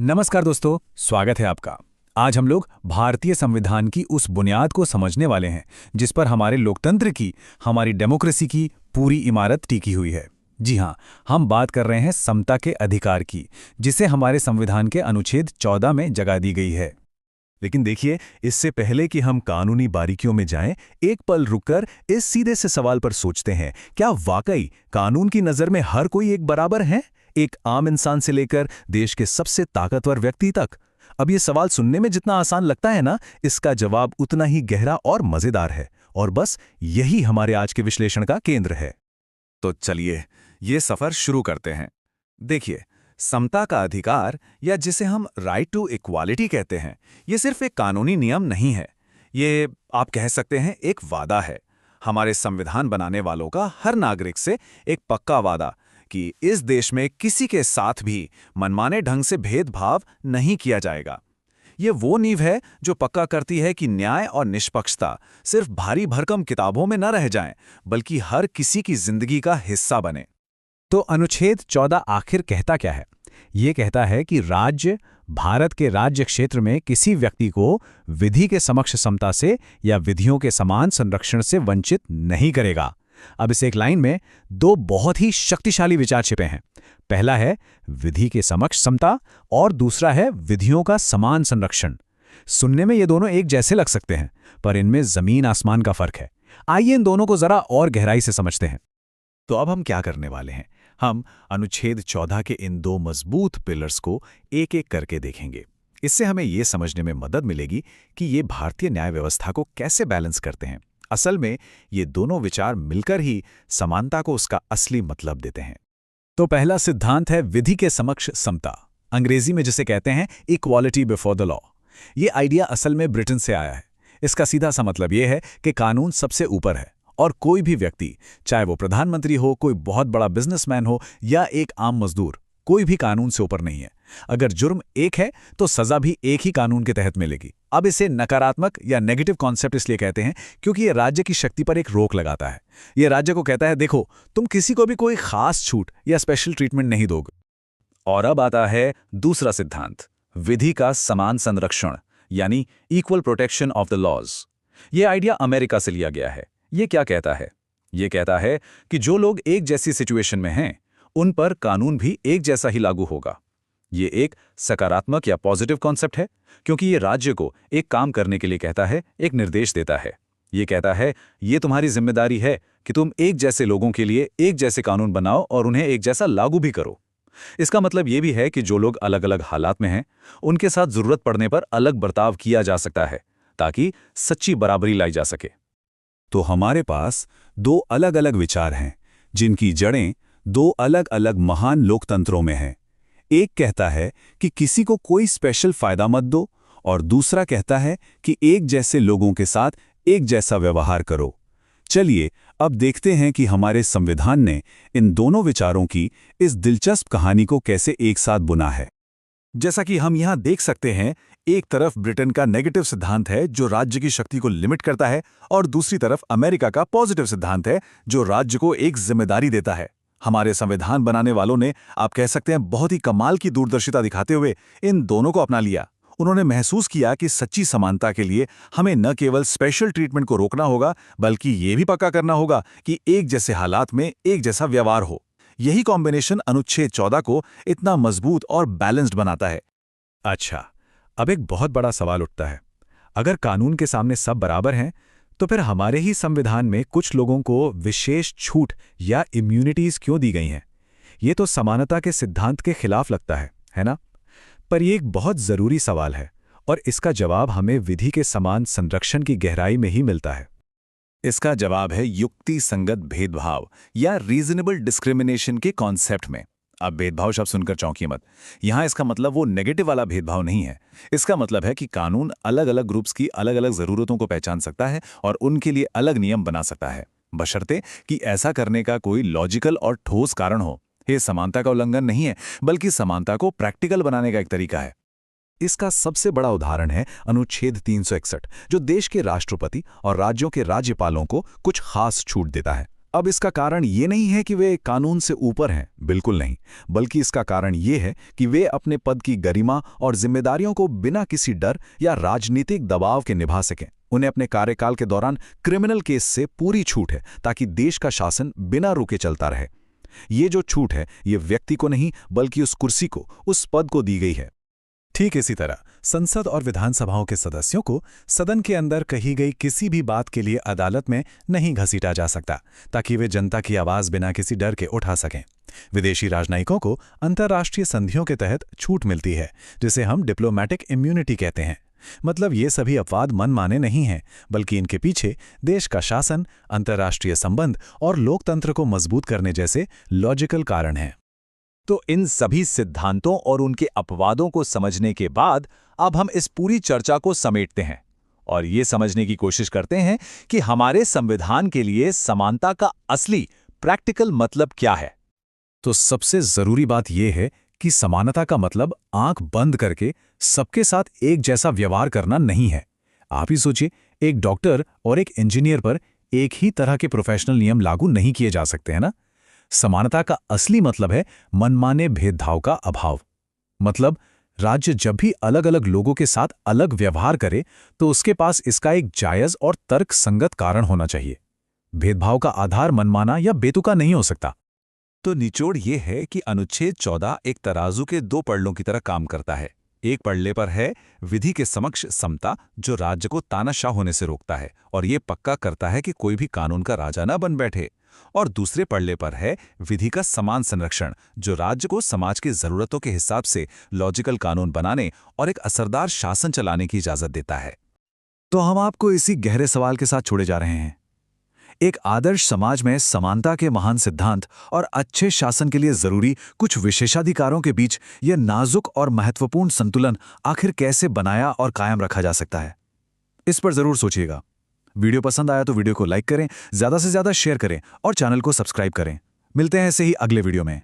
नमस्कार दोस्तों, स्वागत है आपका। आज हम लोग भारतीय संविधान की उस बुनियाद को समझने वाले हैं जिस पर हमारे लोकतंत्र की, हमारी डेमोक्रेसी की पूरी इमारत टिकी हुई है। जी हाँ, हम बात कर रहे हैं समता के अधिकार की, जिसे हमारे संविधान के अनुच्छेद 14 में जगह दी गई है। लेकिन देखिए, इससे पहले कि हम कानूनी बारीकियों में जाएं, एक पल रुककर इस सीधे से सवाल पर सोचते हैं, क्या वाकई कानून की नज़र में हर कोई एक बराबर है? एक आम इंसान से लेकर देश के सबसे ताकतवर व्यक्ति तक। अब ये सवाल सुनने में जितना आसान लगता है ना, इसका जवाब उतना ही गहरा और मजेदार है। और बस यही हमारे आज के विश्लेषण का केंद्र है। तो चलिए ये सफर शुरू करते हैं। देखिए, समता का अधिकार, या जिसे हम राइट टू इक्वालिटी कहते हैं, ये सिर्फ एक कानूनी नियम नहीं है। ये आप कह सकते हैं एक वादा है, हमारे संविधान बनाने वालों का हर नागरिक से एक पक्का वादा कि इस देश में किसी के साथ भी मनमाने ढंग से भेदभाव नहीं किया जाएगा। ये वो नींव है जो पक्का करती है कि न्याय और निष्पक्षता सिर्फ भारी भरकम किताबों में न रह जाएं, बल्कि हर किसी की जिंदगी का हिस्सा बने। तो अनुच्छेद 14 आखिर कहता क्या है? ये कहता है कि राज्य भारत के राज्य क्षेत्र में किसी व्यक्ति को विधि के समक्ष समता से या विधियों के समान संरक्षण से वंचित नहीं करेगा। अब इस एक लाइन में दो बहुत ही शक्तिशाली विचार छिपे हैं। पहला है विधि के समक्ष समता और दूसरा है विधियों का समान संरक्षण। सुनने में ये दोनों एक जैसे लग सकते हैं, पर इनमें जमीन आसमान का फर्क है। आइए इन दोनों को जरा और गहराई से समझते हैं। तो अब हम क्या करने वाले हैं? हम अनुच्छेद 14 के इन दो मजबूत पिलर्स को एक एक करके देखेंगे। इससे हमें ये समझने में मदद मिलेगी कि ये भारतीय न्याय व्यवस्था को कैसे बैलेंस करते हैं। असल में ये दोनों विचार मिलकर ही समानता को उसका असली मतलब देते हैं। तो पहला सिद्धांत है विधि के समक्ष समता, अंग्रेजी में जिसे कहते हैं इक्वालिटी बिफोर द लॉ। ये आइडिया असल में ब्रिटेन से आया है। इसका सीधा सा मतलब ये है कि कानून सबसे ऊपर है और कोई भी व्यक्ति, चाहे वो प्रधानमंत्री हो, कोई बहुत बड़ा बिजनेसमैन हो या एक आम मजदूर, कोई भी कानून से ऊपर नहीं है। अगर जुर्म एक है तो सजा भी एक ही कानून के तहत मिलेगी। अब इसे नकारात्मक या नेगेटिव कॉन्सेप्ट इसलिए कहते हैं क्योंकि ये राज्य की शक्ति पर एक रोक लगाता है। ये राज्य को कहता है, देखो, तुम किसी को भी कोई खास छूट या स्पेशल ट्रीटमेंट नहीं दोगे। और अब आता है दूसरा सिद्धांत, विधि का समान संरक्षण, यानी equal protection of the laws. ये आइडिया अमेरिका से लिया गया है। ये क्या कहता है? ये कहता है कि जो लोग एक जैसी सिचुएशन में हैं, उन पर कानून भी एक जैसा ही लागू होगा। ये एक सकारात्मक या पॉजिटिव कॉन्सेप्ट है क्योंकि ये राज्य को एक काम करने के लिए कहता है, एक निर्देश देता है। ये कहता है, ये तुम्हारी जिम्मेदारी है कि तुम एक जैसे लोगों के लिए एक जैसे कानून बनाओ और उन्हें एक जैसा लागू भी करो। इसका मतलब ये भी है कि जो लोग अलग अलग हालात में हैं, उनके साथ जरूरत पड़ने पर अलग बर्ताव किया जा सकता है ताकि सच्ची बराबरी लाई जा सके। तो हमारे पास दो अलग अलग विचार हैं जिनकी जड़ें दो अलग अलग महान लोकतंत्रों में हैं। एक कहता है कि किसी को कोई स्पेशल फायदा मत दो और दूसरा कहता है कि एक जैसे लोगों के साथ एक जैसा व्यवहार करो। चलिए अब देखते हैं कि हमारे संविधान ने इन दोनों विचारों की इस दिलचस्प कहानी को कैसे एक साथ बुना है। जैसा कि हम यहाँ देख सकते हैं, एक तरफ ब्रिटेन का नेगेटिव सिद्धांत है जो राज्य की शक्ति को लिमिट करता है, और दूसरी तरफ अमेरिका का पॉजिटिव सिद्धांत है जो राज्य को एक जिम्मेदारी देता है। हमारे संविधान बनाने वालों ने, आप कह सकते हैं, बहुत ही कमाल की दूरदर्शिता दिखाते हुए इन दोनों को अपना लिया। उन्होंने महसूस किया कि सच्ची समानता के लिए हमें न केवल स्पेशल ट्रीटमेंट को रोकना होगा, बल्कि ये भी पक्का करना होगा कि एक जैसे हालात में एक जैसा व्यवहार हो। यही कॉम्बिनेशन अनुच्छेद 14 को इतना मजबूत और बैलेंस्ड बनाता है। अच्छा, अब एक बहुत बड़ा सवाल उठता है। अगर कानून के सामने सब बराबर हैं, तो फिर हमारे ही संविधान में कुछ लोगों को विशेष छूट या इम्यूनिटीज क्यों दी गई हैं? ये तो समानता के सिद्धांत के खिलाफ लगता है ना? पर यह एक बहुत जरूरी सवाल है और इसका जवाब हमें विधि के समान संरक्षण की गहराई में ही मिलता है। इसका जवाब है युक्ति संगत भेदभाव या रीजनेबल डिस्क्रिमिनेशन के कॉन्सेप्ट में। अब भेदभाव शब्द सुनकर चौंकिए मत। यहाँ इसका मतलब वो नेगेटिव वाला भेदभाव नहीं है। इसका मतलब है कि कानून अलग अलग ग्रुप्स की अलग अलग जरूरतों को पहचान सकता है और उनके लिए अलग नियम बना सकता है, बशर्ते कि ऐसा करने का कोई लॉजिकल और ठोस कारण हो। ये समानता का उल्लंघन नहीं है, बल्कि समानता को प्रैक्टिकल बनाने का एक तरीका है। इसका सबसे बड़ा उदाहरण है अनुच्छेद 361, जो देश के राष्ट्रपति और राज्यों के राज्यपालों को कुछ खास छूट देता है। अब इसका कारण ये नहीं है कि वे कानून से ऊपर हैं, बिल्कुल नहीं, बल्कि इसका कारण ये है कि वे अपने पद की गरिमा और जिम्मेदारियों को बिना किसी डर या राजनीतिक दबाव के निभा सकें। उन्हें अपने कार्यकाल के दौरान क्रिमिनल केस से पूरी छूट है ताकि देश का शासन बिना रुके चलता रहे। ये जो छूट है, ये व्यक्ति को नहीं बल्कि उस कुर्सी को, उस पद को दी गई है। ठीक इसी तरह संसद और विधानसभाओं के सदस्यों को सदन के अंदर कही गई किसी भी बात के लिए अदालत में नहीं घसीटा जा सकता, ताकि वे जनता की आवाज बिना किसी डर के उठा सकें। विदेशी राजनयिकों को अंतर्राष्ट्रीय संधियों के तहत छूट मिलती है, जिसे हम डिप्लोमैटिक इम्यूनिटी कहते हैं। मतलब ये सभी अपवाद मनमाने नहीं हैं, बल्कि इनके पीछे देश का शासन, अंतर्राष्ट्रीय संबंध और लोकतंत्र को मजबूत करने जैसे लॉजिकल कारण हैं। तो इन सभी सिद्धांतों और उनके अपवादों को समझने के बाद अब हम इस पूरी चर्चा को समेटते हैं और ये समझने की कोशिश करते हैं कि हमारे संविधान के लिए समानता का असली प्रैक्टिकल मतलब क्या है। तो सबसे जरूरी बात यह है कि समानता का मतलब आंख बंद करके सबके साथ एक जैसा व्यवहार करना नहीं है। आप ही सोचिए, एक डॉक्टर और एक इंजीनियर पर एक ही तरह के प्रोफेशनल नियम लागू नहीं किए जा सकते हैं ना। समानता का असली मतलब है मनमाने भेदभाव का अभाव। मतलब राज्य जब भी अलग अलग लोगों के साथ अलग व्यवहार करे तो उसके पास इसका एक जायज और तर्कसंगत कारण होना चाहिए। भेदभाव का आधार मनमाना या बेतुका नहीं हो सकता। तो निचोड़ ये है कि अनुच्छेद 14 एक तराजू के दो पड़लों की तरह काम करता है। एक पड़ले पर है विधि के समक्ष समता, जो राज्य को तानाशाह होने से रोकता है और ये पक्का करता है कि कोई भी कानून का राजा न बन बैठे। और दूसरे पड़ले पर है विधि का समान संरक्षण, जो राज्य को समाज की जरूरतों के हिसाब से लॉजिकल कानून बनाने और एक असरदार शासन चलाने की इजाजत देता है। तो हम आपको इसी गहरे सवाल के साथ छोड़े जा रहे हैं। एक आदर्श समाज में समानता के महान सिद्धांत और अच्छे शासन के लिए जरूरी कुछ विशेषाधिकारों के बीच यह नाजुक और महत्वपूर्ण संतुलन आखिर कैसे बनाया और कायम रखा जा सकता है, इस पर जरूर सोचिएगा। वीडियो पसंद आया तो वीडियो को लाइक करें, ज्यादा से ज्यादा शेयर करें और चैनल को सब्सक्राइब करें। मिलते हैं ऐसे ही अगले वीडियो में।